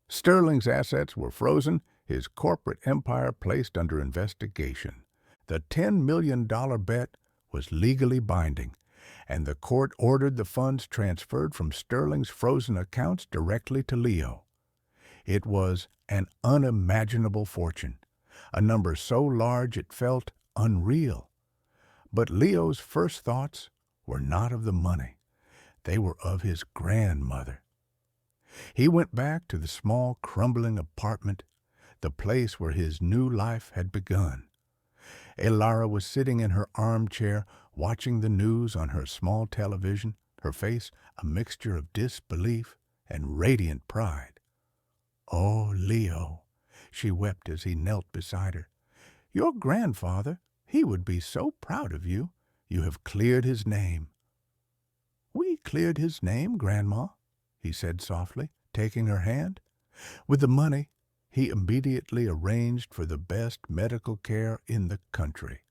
[SPEAKER 1] Sterling's assets were frozen, his corporate empire placed under investigation. The $10 million bet was legally binding, and the court ordered the funds transferred from Sterling's frozen accounts directly to Leo. It was an unimaginable fortune, a number so large it felt unreal. But Leo's first thoughts were not of the money. They were of his grandmother. He went back to the small, crumbling apartment, the place where his new life had begun. Elara was sitting in her armchair, watching the news on her small television, her face a mixture of disbelief and radiant pride. "Oh, Leo," she wept as he knelt beside her. "Your grandfather, he would be so proud of you. You have cleared his name." "We cleared his name, Grandma," he said softly, taking her hand. With the money, he immediately arranged for the best medical care in the country.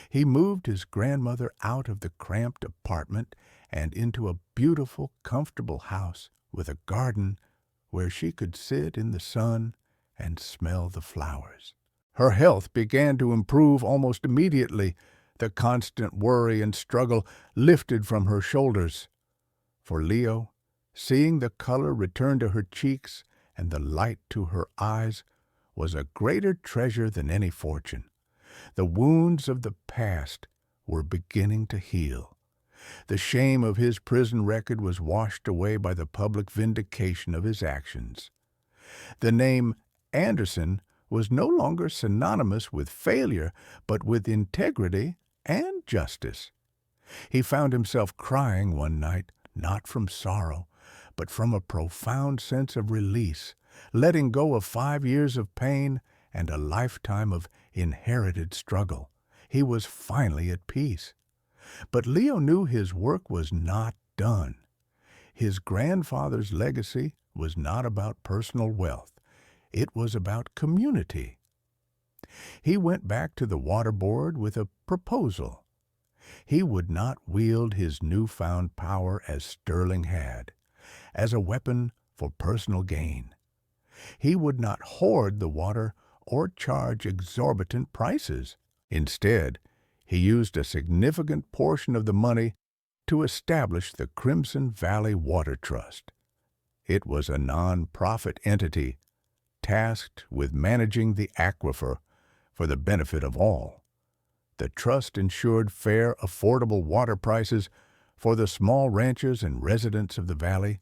[SPEAKER 1] He moved his grandmother out of the cramped apartment and into a beautiful, comfortable house with a garden where she could sit in the sun and smell the flowers. Her health began to improve almost immediately. The constant worry and struggle lifted from her shoulders. For Leo, seeing the color return to her cheeks and the light to her eyes was a greater treasure than any fortune. The wounds of the past were beginning to heal. The shame of his prison record was washed away by the public vindication of his actions. The name Anderson was no longer synonymous with failure, but with integrity and justice. He found himself crying one night, not from sorrow, but from a profound sense of release, letting go of 5 years of pain and a lifetime of inherited struggle. He was finally at peace. But Leo knew his work was not done. His grandfather's legacy was not about personal wealth. It was about community. He went back to the water board with a proposal. He would not wield his newfound power as Sterling had, as a weapon for personal gain. He would not hoard the water or charge exorbitant prices. Instead, he used a significant portion of the money to establish the Crimson Valley Water Trust. It was a non-profit entity tasked with managing the aquifer for the benefit of all. The trust ensured fair, affordable water prices for the small ranchers and residents of the valley,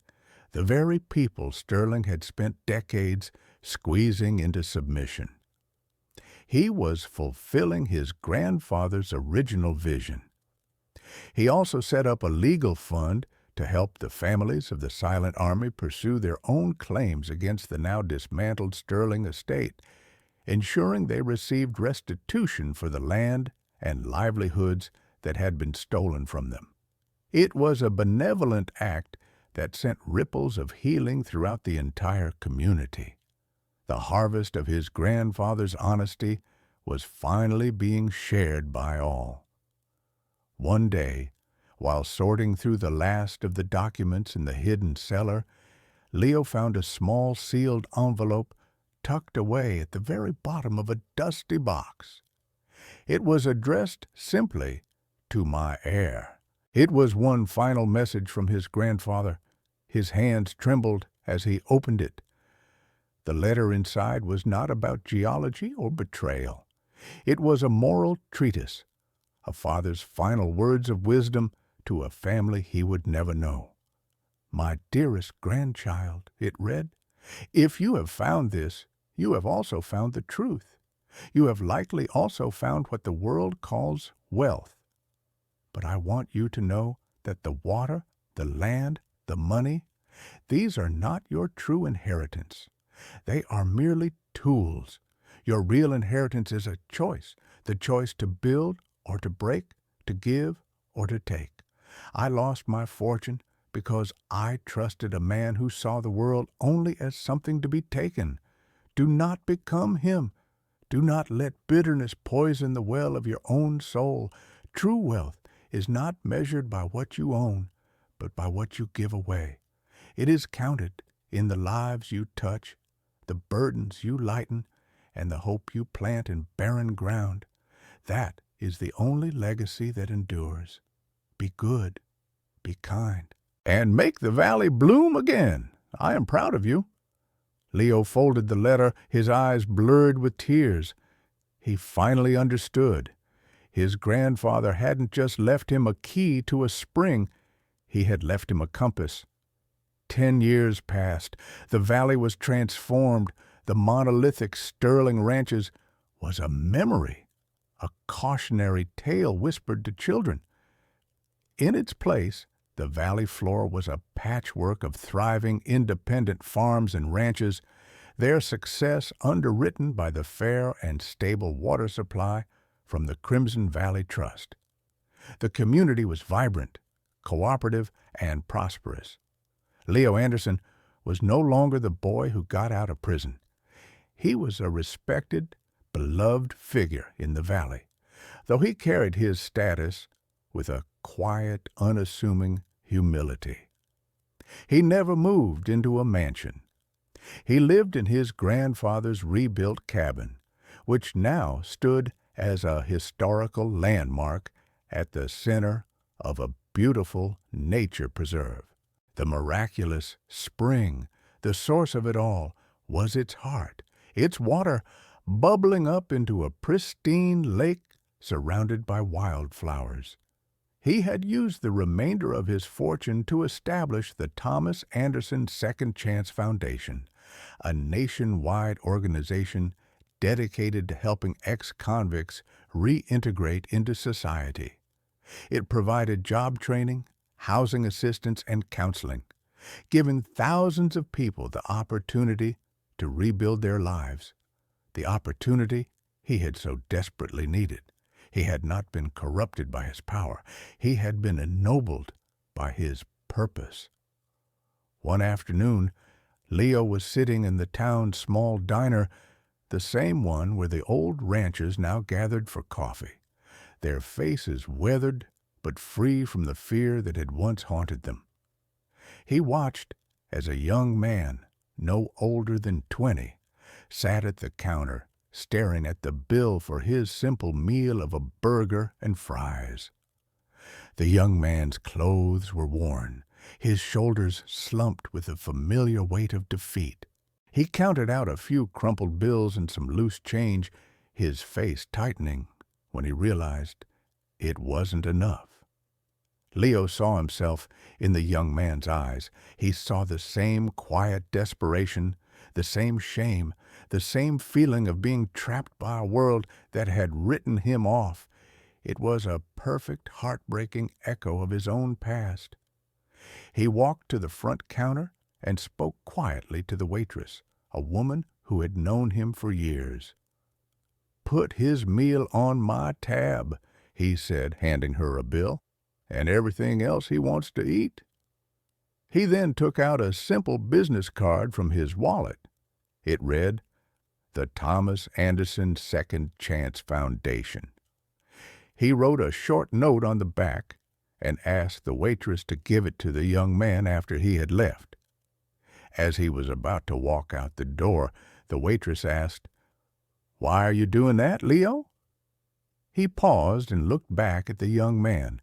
[SPEAKER 1] the very people Sterling had spent decades squeezing into submission. He was fulfilling his grandfather's original vision. He also set up a legal fund to help the families of the Silent Army pursue their own claims against the now dismantled Sterling estate, ensuring they received restitution for the land and livelihoods that had been stolen from them. It was a benevolent act that sent ripples of healing throughout the entire community. The harvest of his grandfather's honesty was finally being shared by all. One day, while sorting through the last of the documents in the hidden cellar, Leo found a small sealed envelope tucked away at the very bottom of a dusty box. It was addressed simply to my heir. It was one final message from his grandfather. His hands trembled as he opened it. The letter inside was not about geology or betrayal. It was a moral treatise, a father's final words of wisdom to a family he would never know. "My dearest grandchild," it read, "if you have found this, you have also found the truth. You have likely also found what the world calls wealth. But I want you to know that the water, the land, the money, these are not your true inheritance. They are merely tools. Your real inheritance is a choice, the choice to build or to break, to give or to take. I lost my fortune because I trusted a man who saw the world only as something to be taken. Do not become him. Do not let bitterness poison the well of your own soul. True wealth is not measured by what you own, but by what you give away. It is counted in the lives you touch, the burdens you lighten, and the hope you plant in barren ground. That is the only legacy that endures. Be good, be kind, and make the valley bloom again. I am proud of you. Leo folded the letter, his eyes blurred with tears. He finally understood. His grandfather hadn't just left him a key to a spring, he had left him a compass. 10 years passed. The valley was transformed. The monolithic Sterling ranches was a memory, a cautionary tale whispered to children. In its place, the valley floor was a patchwork of thriving, independent farms and ranches, their success underwritten by the fair and stable water supply from the Crimson Valley Trust. The community was vibrant, cooperative, and prosperous. Leo Anderson was no longer the boy who got out of prison. He was a respected, beloved figure in the valley, though he carried his status with a quiet, unassuming humility. He never moved into a mansion. He lived in his grandfather's rebuilt cabin, which now stood as a historical landmark at the center of a beautiful nature preserve. The miraculous spring, the source of it all, was its heart, its water bubbling up into a pristine lake surrounded by wildflowers. He had used the remainder of his fortune to establish the Thomas Anderson Second Chance Foundation, a nationwide organization dedicated to helping ex-convicts reintegrate into society. It provided job training, housing assistance, and counseling, giving thousands of people the opportunity to rebuild their lives, the opportunity he had so desperately needed. He had not been corrupted by his power. He had been ennobled by his purpose. One afternoon, Leo was sitting in the town's small diner, the same one where the old ranchers now gathered for coffee, their faces weathered but free from the fear that had once haunted them. He watched as a young man, no older than 20, sat at the counter, staring at the bill for his simple meal of a burger and fries. The young man's clothes were worn, his shoulders slumped with the familiar weight of defeat. He counted out a few crumpled bills and some loose change, his face tightening when he realized it wasn't enough. Leo saw himself in the young man's eyes. He saw the same quiet desperation, the same shame, the same feeling of being trapped by a world that had written him off. It was a perfect, heartbreaking echo of his own past. He walked to the front counter and spoke quietly to the waitress, a woman who had known him for years. "Put his meal on my tab," he said, handing her a bill, "and everything else he wants to eat." He then took out a simple business card from his wallet. It read, "The Thomas Anderson Second Chance Foundation." He wrote a short note on the back and asked the waitress to give it to the young man after he had left. As he was about to walk out the door, the waitress asked, "Why are you doing that, Leo?" He paused and looked back at the young man,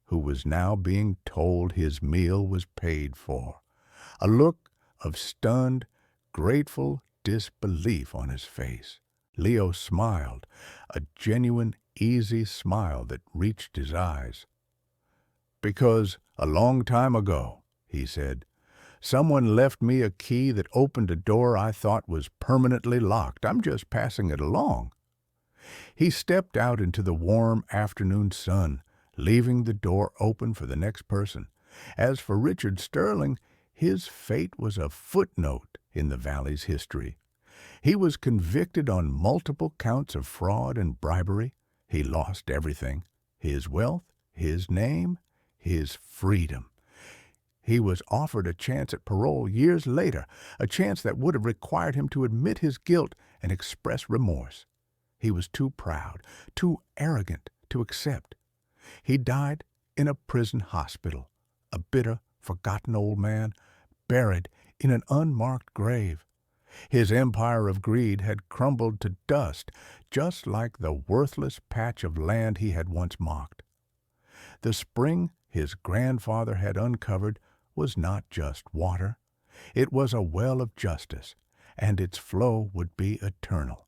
[SPEAKER 1] who was now being told his meal was paid for, a look of stunned, grateful disbelief on his face. Leo smiled, a genuine, easy smile that reached his eyes. "Because a long time ago," he said, "someone left me a key that opened a door I thought was permanently locked. I'm just passing it along." He stepped out into the warm afternoon sun, leaving the door open for the next person. As for Richard Sterling, his fate was a footnote in the valley's history. He was convicted on multiple counts of fraud and bribery. He lost everything: his wealth, his name, his freedom. He was offered a chance at parole years later, a chance that would have required him to admit his guilt and express remorse. He was too proud, too arrogant to accept. He died in a prison hospital, a bitter, forgotten old man, buried in an unmarked grave. His empire of greed had crumbled to dust, just like the worthless patch of land he had once mocked. The spring his grandfather had uncovered was not just water. It was a well of justice, and its flow would be eternal.